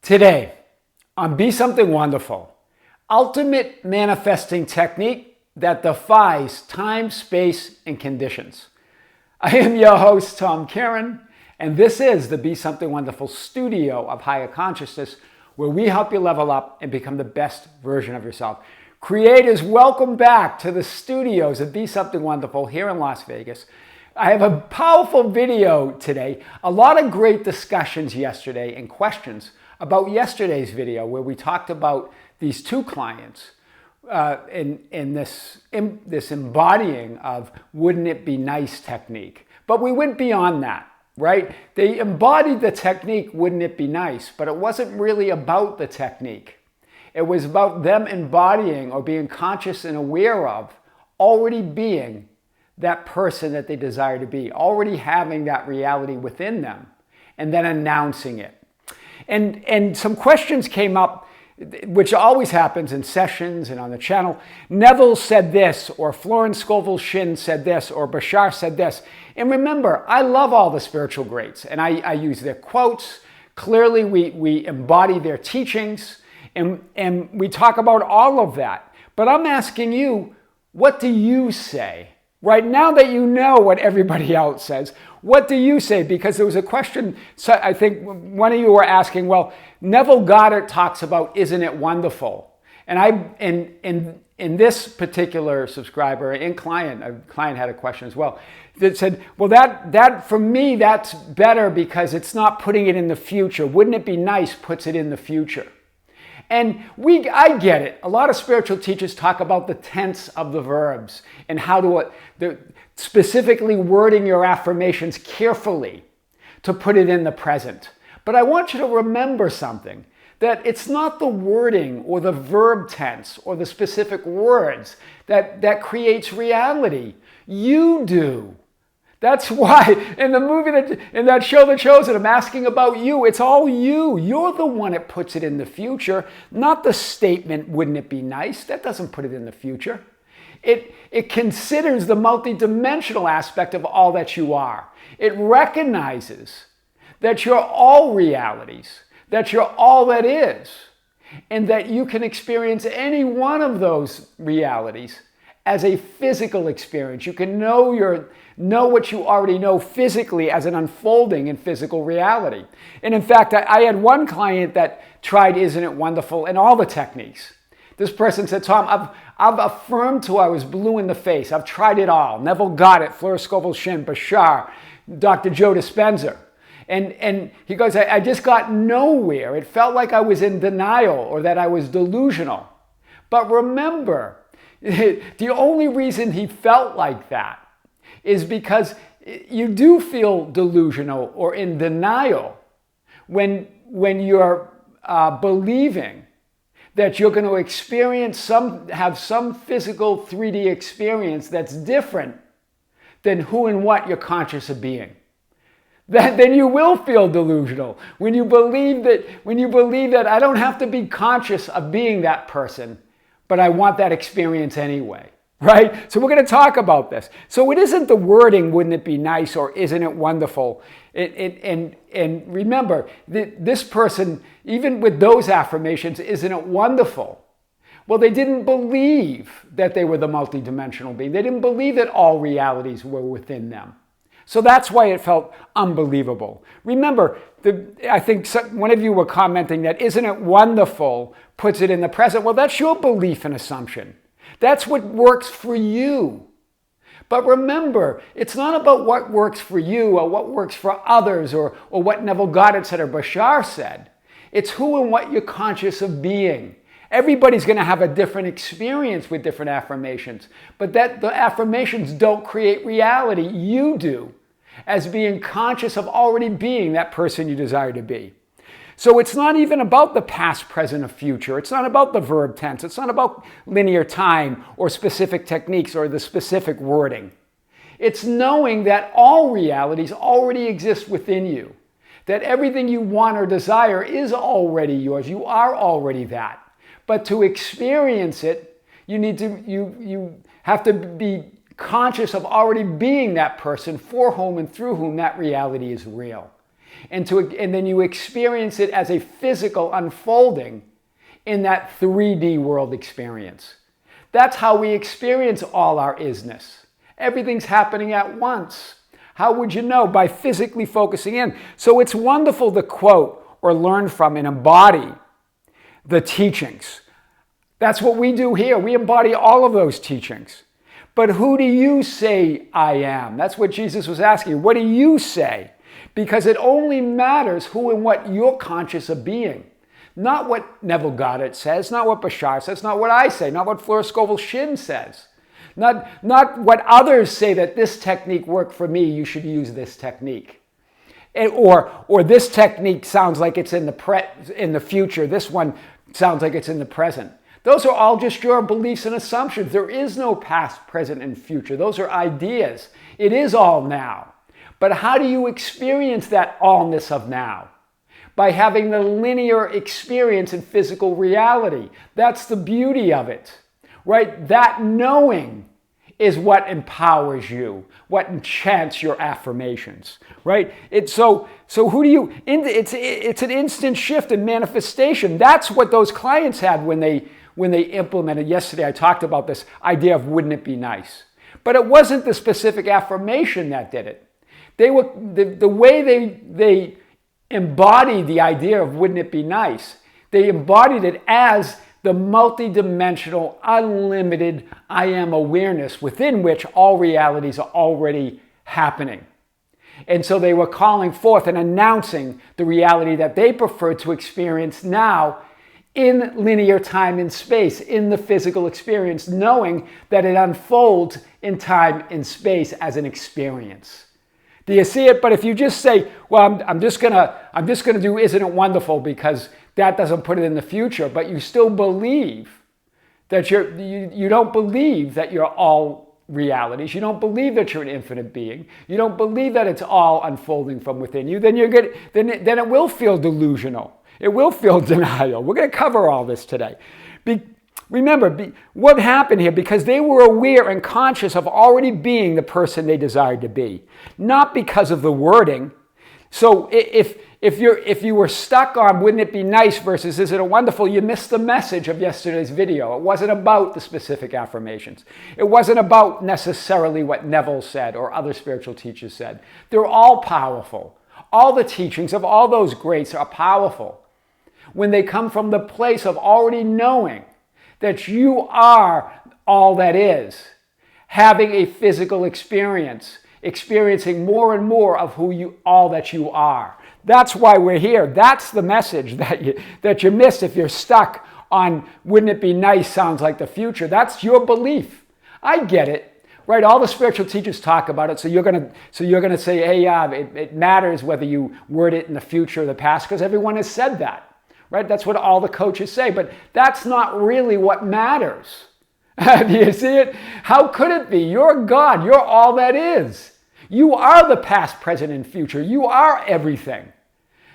Today, on Be Something Wonderful, ultimate manifesting technique that defies time, space, and conditions. I am your host, Kearin, and this is the Be Something Wonderful studio of higher consciousness, where we help you level up and become the best version of yourself. Creators, welcome back to the studios of Be Something Wonderful here in Las Vegas. I have a powerful video today, a lot of great discussions yesterday and questions about yesterday's video where we talked about these two clients in this embodying of wouldn't it be nice technique. But we went beyond that, right? They embodied the technique, wouldn't it be nice, but it wasn't really about the technique. It was about them embodying or being conscious and aware of already being that person that they desire to be, already having that reality within them, and then announcing it. And some questions came up, which always happens in sessions and on the channel. Neville said this, or Florence Scovel Shinn said this, or Bashar said this. And remember, I love all the spiritual greats, and I use their quotes. Clearly, we embody their teachings, and we talk about all of that. But I'm asking you, what do you say? Right now that you know what everybody else says, what do you say? Because there was a question, so I think one of you were asking, well, Neville Goddard talks about, isn't it wonderful? And in this particular subscriber and client, a client had a question as well, that said, well, that for me, that's better because it's not putting it in the future. Wouldn't it be nice puts it in the future? And I get it. A lot of spiritual teachers talk about the tense of the verbs and how to specifically wording your affirmations carefully to put it in the present. But I want you to remember something, that it's not the wording or the verb tense or the specific words that creates reality. You do. That's why in the movie, in that show, The Chosen, I'm asking about you. It's all you. You're the one that puts it in the future, not the statement, wouldn't it be nice? That doesn't put it in the future. It considers the multidimensional aspect of all that you are. It recognizes that you're all realities, that you're all that is, and that you can experience any one of those realities as a physical experience. You can know what you already know physically as an unfolding in physical reality. And in fact, I had one client that tried Isn't It Wonderful and all the techniques. This person said, Tom, I've affirmed till I was blue in the face. I've tried it all. Neville Goddard, Florence Scovel Shinn, Bashar, Dr. Joe Dispenza. And he goes, I just got nowhere. It felt like I was in denial or that I was delusional. But remember, the only reason he felt like that is because you do feel delusional or in denial when you're believing that you're going to experience have some physical 3D experience that's different than who and what you're conscious of being. Then you will feel delusional when you believe that I don't have to be conscious of being that person, but I want that experience anyway. Right? So we're going to talk about this. So it isn't the wording, wouldn't it be nice, or isn't it wonderful? And remember, this person, even with those affirmations, isn't it wonderful? Well, they didn't believe that they were the multidimensional being. They didn't believe that all realities were within them. So that's why it felt unbelievable. Remember, I think one of you were commenting that isn't it wonderful puts it in the present. Well, that's your belief and assumption. That's what works for you. But remember, it's not about what works for you or what works for others or what Neville Goddard said or Bashar said. It's who and what you're conscious of being. Everybody's going to have a different experience with different affirmations, but the affirmations don't create reality. You do, as being conscious of already being that person you desire to be. So it's not even about the past, present, or future. It's not about the verb tense. It's not about linear time or specific techniques or the specific wording. It's knowing that all realities already exist within you, that everything you want or desire is already yours. You are already that. But to experience it, you have to be conscious of already being that person for whom and through whom that reality is real. and then you experience it as a physical unfolding in that 3D world experience. That's how we experience all our isness. Everything's happening at once. How would you know? By physically focusing in. So it's wonderful to quote or learn from and embody the teachings. That's what we do here. We embody all of those teachings. But who do you say I am? That's what Jesus was asking. What do you say? Because it only matters who and what you're conscious of being. Not what Neville Goddard says, not what Bashar says, not what I say, not what Flora Scovel-Shinn says. Not what others say that this technique worked for me, you should use this technique. Or this technique sounds like it's in the future, this one sounds like it's in the present. Those are all just your beliefs and assumptions. There is no past, present, and future. Those are ideas. It is all now. But how do you experience that allness of now? By having the linear experience in physical reality. That's the beauty of it, right? That knowing is what empowers you, what enchants your affirmations, right? So who do you? It's an instant shift in manifestation. That's what those clients had when they implemented. Yesterday, I talked about this idea of wouldn't it be nice, but it wasn't the specific affirmation that did it. They were the way they embodied the idea of wouldn't it be nice. They embodied it as the multidimensional, unlimited I am awareness within which all realities are already happening. And so they were calling forth and announcing the reality that they preferred to experience now in linear time and space, in the physical experience, knowing that it unfolds in time and space as an experience. Do you see it? But if you just say, well, I'm just gonna do Isn't It Wonderful because that doesn't put it in the future, but you still believe that you don't believe that you're all realities. You don't believe that you're an infinite being. You don't believe that it's all unfolding from within you. Then it will feel delusional. It will feel denial. We're going to cover all this today. Remember, what happened here? Because they were aware and conscious of already being the person they desired to be, not because of the wording. So if you were stuck on wouldn't it be nice versus isn't it wonderful, you missed the message of yesterday's video. It wasn't about the specific affirmations. It wasn't about necessarily what Neville said or other spiritual teachers said. They're all powerful. All the teachings of all those greats are powerful when they come from the place of already knowing that you are all that is, having a physical experience, experiencing more and more of all that you are. That's why we're here. That's the message that you missed if you're stuck on wouldn't it be nice sounds like the future. That's your belief. I get it, right? All the spiritual teachers talk about it. So you're gonna say, hey, it matters whether you word it in the future or the past because everyone has said that. Right? That's what all the coaches say, but that's not really what matters. Do you see it? How could it be? You're God. You're all that is. You are the past, present, and future. You are everything.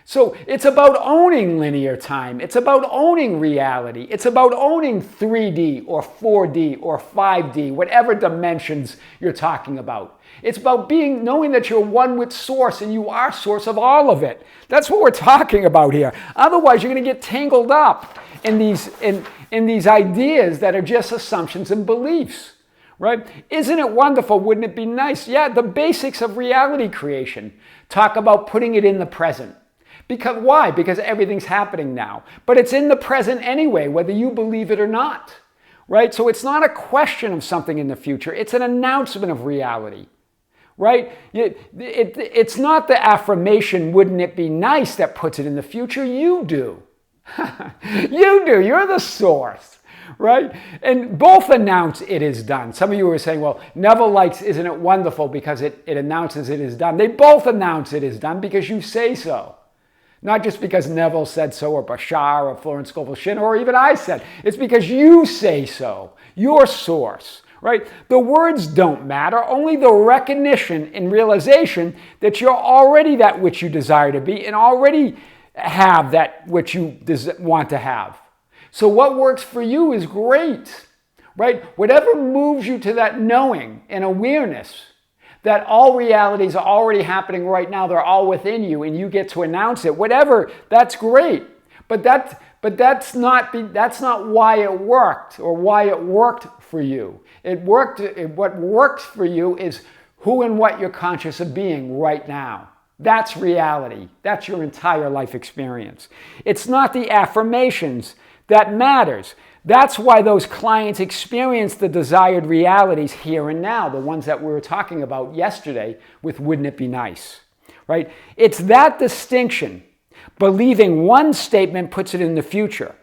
So it's about owning linear time. It's about owning reality. It's about owning 3D or 4D or 5D, whatever dimensions you're talking about. It's about knowing that you're one with Source and you are Source of all of it. That's what we're talking about here. Otherwise, you're going to get tangled up in these ideas that are just assumptions and beliefs, right? Isn't it wonderful? Wouldn't it be nice? Yeah, the basics of reality creation talk about putting it in the present. Because why? Because everything's happening now. But it's in the present anyway, whether you believe it or not, right? So it's not a question of something in the future. It's an announcement of reality. Right? It's not the affirmation, wouldn't it be nice, that puts it in the future. You do. You do. You're the source. Right? And both announce it is done. Some of you were saying, well, Neville likes Isn't It Wonderful because it announces it is done. They both announce it is done because you say so. Not just because Neville said so or Bashar or Flora Scovel-Shinn or even I said. It's because you say so. Your source. Right? The words don't matter, only the recognition and realization that you're already that which you desire to be and already have that which you want to have. So what works for you is great, right? Whatever moves you to that knowing and awareness, that all realities are already happening right now. They're all within you, and you get to announce it. Whatever, that's great. But that's not why it worked or why it worked for you. What works for you is who and what you're conscious of being right now. That's reality. That's your entire life experience. It's not the affirmations that matters. That's why those clients experience the desired realities here and now, the ones that we were talking about yesterday with Wouldn't It Be Nice, right? It's that distinction. Believing one statement puts it in the future.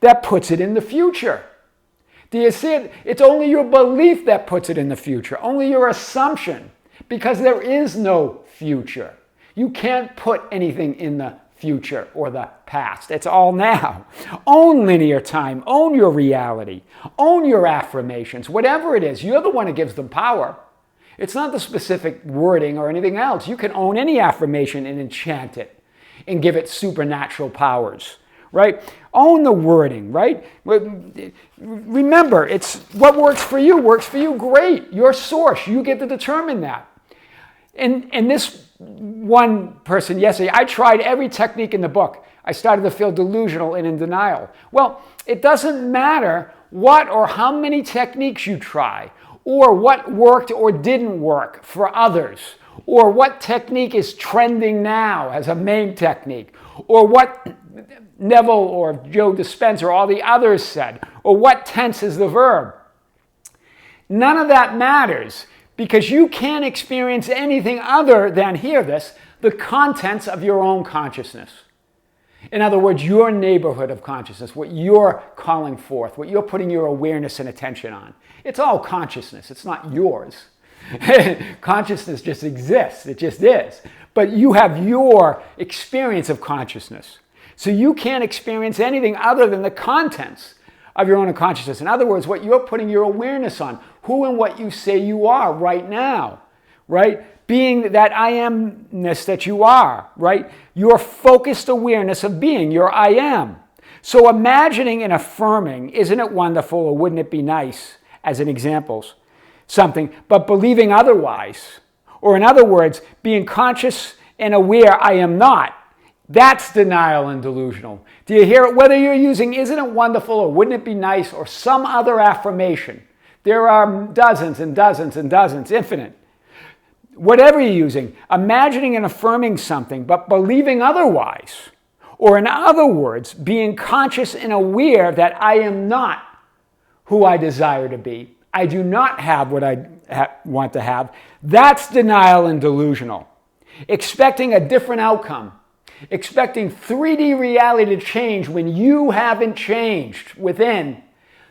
That puts it in the future. Do you see it? It's only your belief that puts it in the future, only your assumption, because there is no future. You can't put anything in the future or the past. It's all now. Own linear time. Own your reality. Own your affirmations. Whatever it is, you're the one who gives them power. It's not the specific wording or anything else. You can own any affirmation and enchant it and give it supernatural powers, right? Own the wording, right? Remember, it's what works for you, great. Your source, you get to determine that. And this one person yesterday, I tried every technique in the book. I started to feel delusional and in denial. Well, it doesn't matter what or how many techniques you try, or what worked or didn't work for others, or what technique is trending now as a main technique, or what Neville or Joe Dispenza or all the others said, or what tense is the verb. None of that matters, because you can't experience anything other than, hear this, the contents of your own consciousness. In other words, your neighborhood of consciousness, what you're calling forth, what you're putting your awareness and attention on. It's all consciousness. It's not yours. Consciousness just exists. It just is. But you have your experience of consciousness. So you can't experience anything other than the contents of your own consciousness. In other words, what you're putting your awareness on, who and what you say you are right now, right? Being that I amness that you are, right? Your focused awareness of being, your I am. So imagining and affirming, isn't it wonderful, or wouldn't it be nice, as an example, something, but believing otherwise. Or in other words, being conscious and aware I am not. That's denial and delusional. Do you hear it? Whether you're using isn't it wonderful or wouldn't it be nice or some other affirmation. There are dozens and dozens and dozens, infinite. Whatever you're using, imagining and affirming something but believing otherwise. Or in other words, being conscious and aware that I am not who I desire to be. I do not have what I want to have. That's denial and delusional. Expecting a different outcome. Expecting 3D reality to change when you haven't changed within.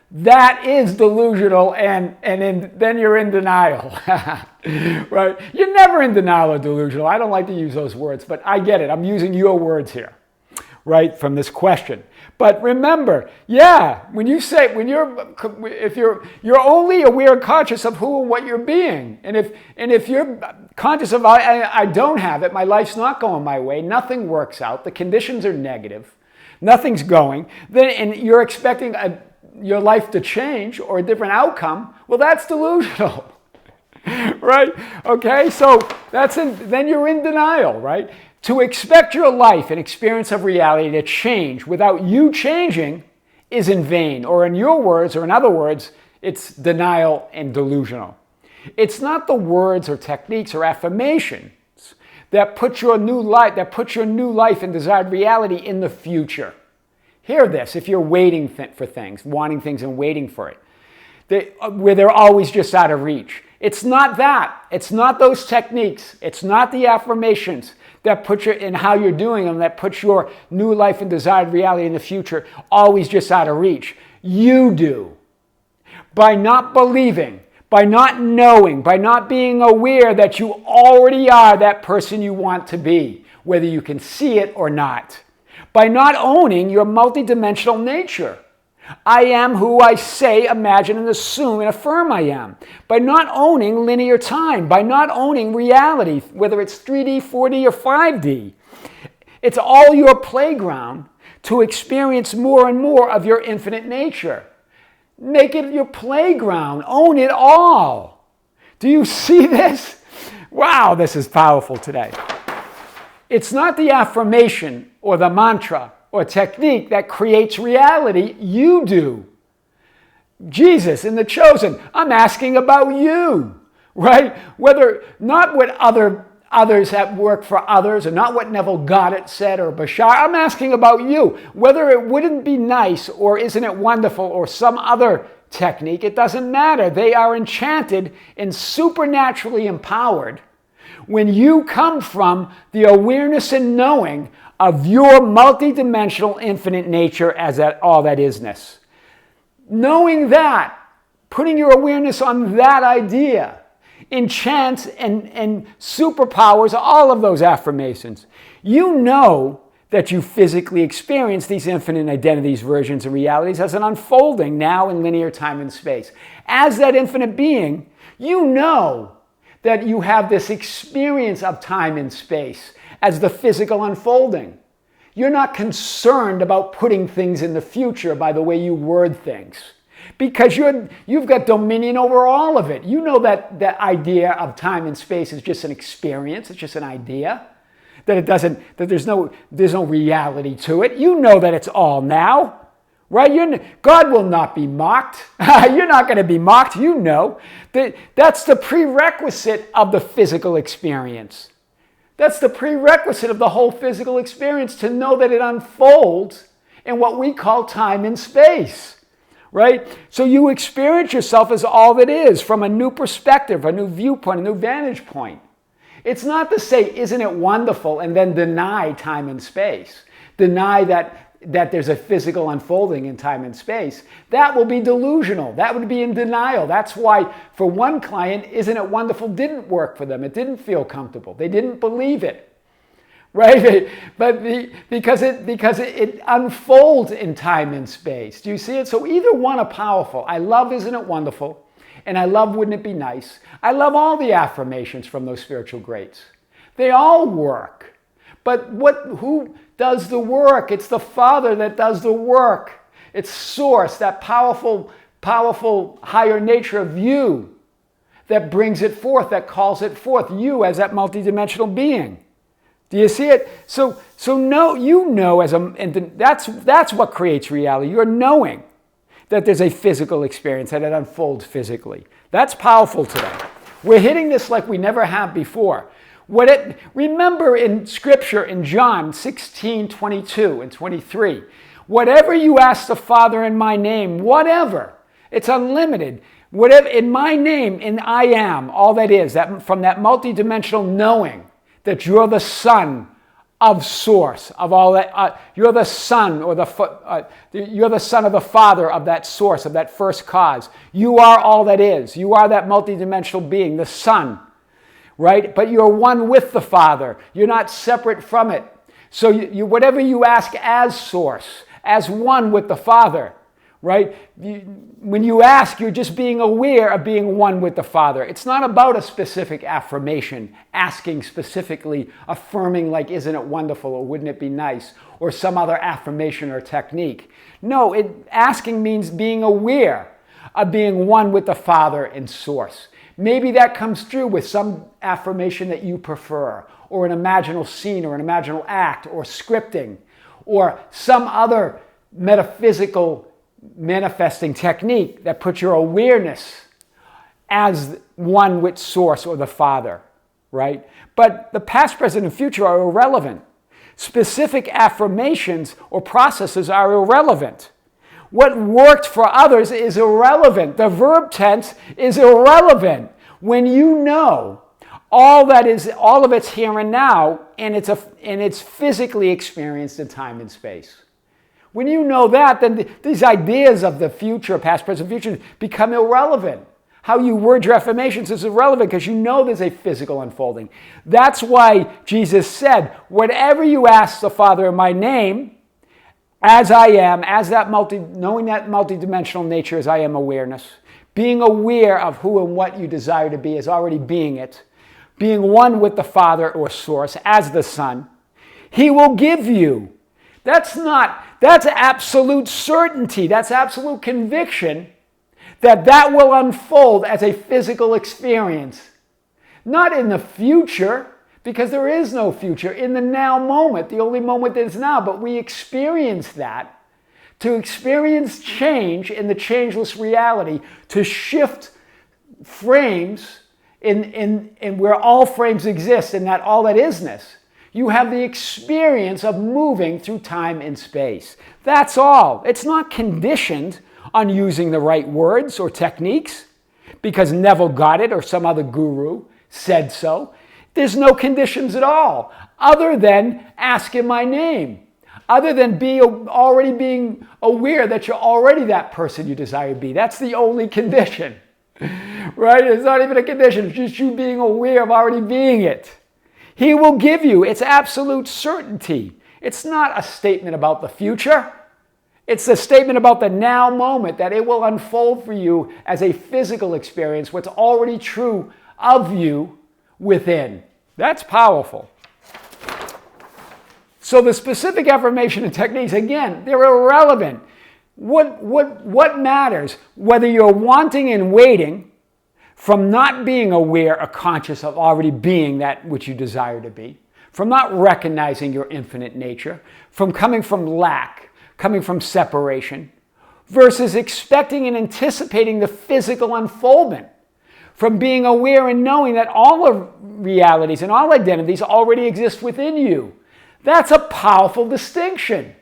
That is delusional, and then you're in denial. Right? You're never in denial or delusional. I don't like to use those words, but I get it. I'm using your words here, right, from this question. But remember, yeah, if you're only aware and conscious of who and what you're being, and if you're conscious of I don't have it, my life's not going my way, nothing works out, the conditions are negative, nothing's going, then and you're expecting your life to change or a different outcome, well, that's delusional. Right? Okay, so then you're in denial, right? To expect your life and experience of reality to change without you changing is in vain, or in your words, or in other words, it's denial and delusional. It's not the words or techniques or affirmations that put your new life and desired reality in the future. Hear this, if you're waiting for things, wanting things and waiting for it, where they're always just out of reach. It's not that. It's not those techniques. It's not the affirmations that put you in how you're doing them, that puts your new life and desired reality in the future always just out of reach. You do. By not believing, by not knowing, by not being aware that you already are that person you want to be, whether you can see it or not. By not owning your multidimensional nature. I am who I say, imagine, and assume, and affirm I am. By not owning linear time, by not owning reality, whether it's 3D, 4D, or 5D. It's all your playground to experience more and more of your infinite nature. Make it your playground. Own it all. Do you see this? Wow, this is powerful today. It's not the affirmation or the mantra or technique that creates reality. You do. Jesus in The Chosen, I'm asking about you, right? Whether, not what others have worked for others, or not what Neville Goddard said or Bashar. I'm asking about you. Whether it wouldn't be nice or isn't it wonderful or some other technique, it doesn't matter. They are enchanted and supernaturally empowered when you come from the awareness and knowing of your multidimensional infinite nature as that all that isness. Knowing that, putting your awareness on that idea, enchants and superpowers all of those affirmations. You know that you physically experience these infinite identities, versions, and realities as an unfolding now in linear time and space. As that infinite being, you know that you have this experience of time and space as the physical unfolding. You're not concerned about putting things in the future by the way you word things, because you've got dominion over all of it. You know that that idea of time and space is just an experience. It's just an idea. That there's no reality to it. You know that it's all now, right? God will not be mocked. You're not going to be mocked. You know that's the prerequisite of the physical experience. That's the prerequisite of the whole physical experience, to know that it unfolds in what we call time and space, right? So you experience yourself as all that is, from a new perspective, a new viewpoint, a new vantage point. It's not to say, isn't it wonderful, and then deny time and space. Deny that there's a physical unfolding in time and space. That will be delusional. That would be in denial. That's why, for one client, isn't it wonderful didn't work for them. It didn't feel comfortable. They didn't believe it, right? But because it unfolds in time and space. Do you see it? So either one are powerful. I love isn't it wonderful, and I love wouldn't it be nice. I love all the affirmations from those spiritual greats. They all work. But who does the work? It's the Father that does the work. It's Source, that powerful higher nature of you that brings it forth, that calls it forth. You as that multidimensional being. Do you see it? So no, you know and that's what creates reality. You're knowing that there's a physical experience, that it unfolds physically. That's powerful today. We're hitting this like we never have before. Remember in Scripture in John 16:22 and 23, whatever you ask the Father in my name, whatever, it's unlimited. Whatever in my name, in I am, all that is, that from that multidimensional knowing that you're the Son of Source, of all that, you're the Son, or you're the Son of the Father of that Source, of that first cause. You are all that is. You are that multidimensional being, the Son. Right? But you're one with the Father. You're not separate from it. So whatever you ask as Source, as one with the Father, right? When you ask, you're just being aware of being one with the Father. It's not about a specific affirmation, asking specifically, affirming like, isn't it wonderful, or wouldn't it be nice, or some other affirmation or technique. No, asking means being aware of being one with the Father and Source. Maybe that comes through with some affirmation that you prefer, or an imaginal scene, or an imaginal act, or scripting, or some other metaphysical manifesting technique that puts your awareness as one with Source or the Father, right? But the past, present, and future are irrelevant. Specific affirmations or processes are irrelevant. What worked for others is irrelevant. The verb tense is irrelevant. When you know all of it's here and now, and it's physically experienced in time and space. When you know that, then these ideas of the future, past, present, future, become irrelevant. How you word your affirmations is irrelevant because you know there's a physical unfolding. That's why Jesus said, whatever you ask the Father in my name, as I am, knowing that multidimensional nature as I am awareness, being aware of who and what you desire to be as already being it, being one with the Father or Source as the Son, He will give you. That's absolute certainty. That's absolute conviction that will unfold as a physical experience. Not in the future, because there is no future. In the now moment, the only moment that is now. But we experience that. To experience change in the changeless reality, to shift frames in where all frames exist, in that all that isness. You have the experience of moving through time and space. That's all. It's not conditioned on using the right words or techniques because Neville Goddard or some other guru said so. There's no conditions at all, other than asking my name, other than already being aware that you're already that person you desire to be. That's the only condition, right? It's not even a condition. It's just you being aware of already being it. He will give you, it's absolute certainty. It's not a statement about the future. It's a statement about the now moment, that it will unfold for you as a physical experience, what's already true of you within. That's powerful. So the specific affirmation and techniques, again, they're irrelevant. What matters? Whether you're wanting and waiting from not being aware or conscious of already being that which you desire to be, from not recognizing your infinite nature, from coming from lack, coming from separation, versus expecting and anticipating the physical unfoldment, from being aware and knowing that all of realities and all identities already exist within you. That's a powerful distinction,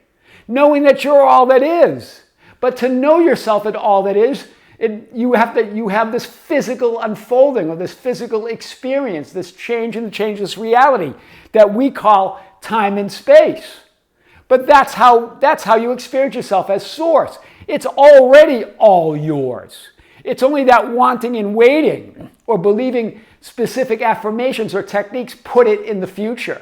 knowing that you're all that is. But to know yourself at all that is, you have this physical unfolding or this physical experience, this change in the changeless reality that we call time and space. But that's how you experience yourself as source. It's already all yours. It's only that wanting and waiting or believing specific affirmations or techniques put it in the future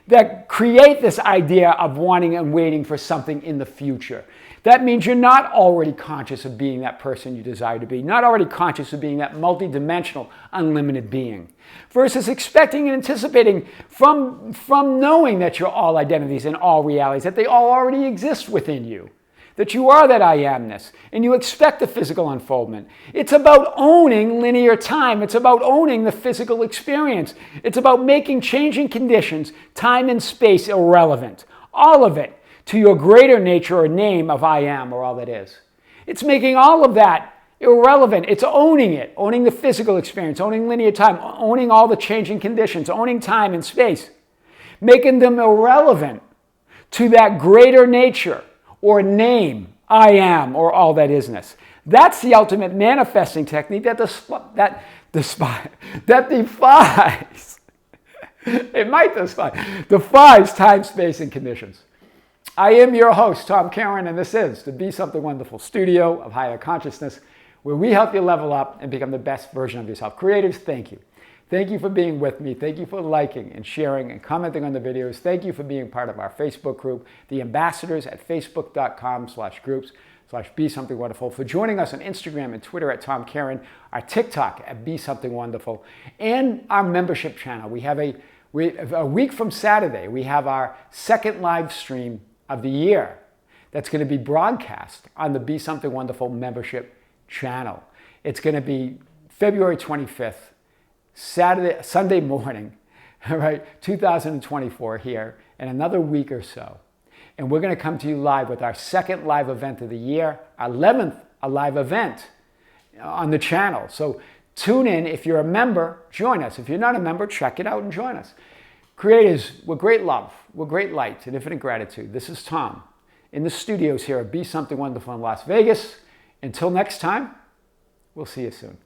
that create this idea of wanting and waiting for something in the future. That means you're not already conscious of being that person you desire to be, not already conscious of being that multidimensional, unlimited being, versus expecting and anticipating from knowing that you're all identities and all realities, that they all already exist within you, that you are that I amness, and you expect the physical unfoldment. It's about owning linear time. It's about owning the physical experience. It's about making changing conditions, time and space irrelevant. All of it to your greater nature or name of I am or all that is. It's making all of that irrelevant. It's owning it, owning the physical experience, owning linear time, owning all the changing conditions, owning time and space, making them irrelevant to that greater nature or name, I am, or all that isness. That's the ultimate manifesting technique that defies, it might defies time, space, and conditions. I am your host, Tom Kearin, and this is the Be Something Wonderful studio of higher consciousness, where we help you level up and become the best version of yourself. Creators, thank you. Thank you for being with me. Thank you for liking and sharing and commenting on the videos. Thank you for being part of our Facebook group, the ambassadors at facebook.com/groups/Be Something Wonderful, for joining us on Instagram and Twitter at Tom Kearin, our TikTok at Be Something Wonderful, and our membership channel. We have a week from Saturday, we have our second live stream of the year that's going to be broadcast on the Be Something Wonderful membership channel. It's going to be February 25th. Sunday morning, all right, 2024 here in another week or so. And we're going to come to you live with our second live event of the year, our 11th live event on the channel. So tune in. If you're a member, join us. If you're not a member, check it out and join us. Creators, we're great love, we're great light and infinite gratitude. This is Tom in the studios here at Be Something Wonderful in Las Vegas. Until next time, we'll see you soon.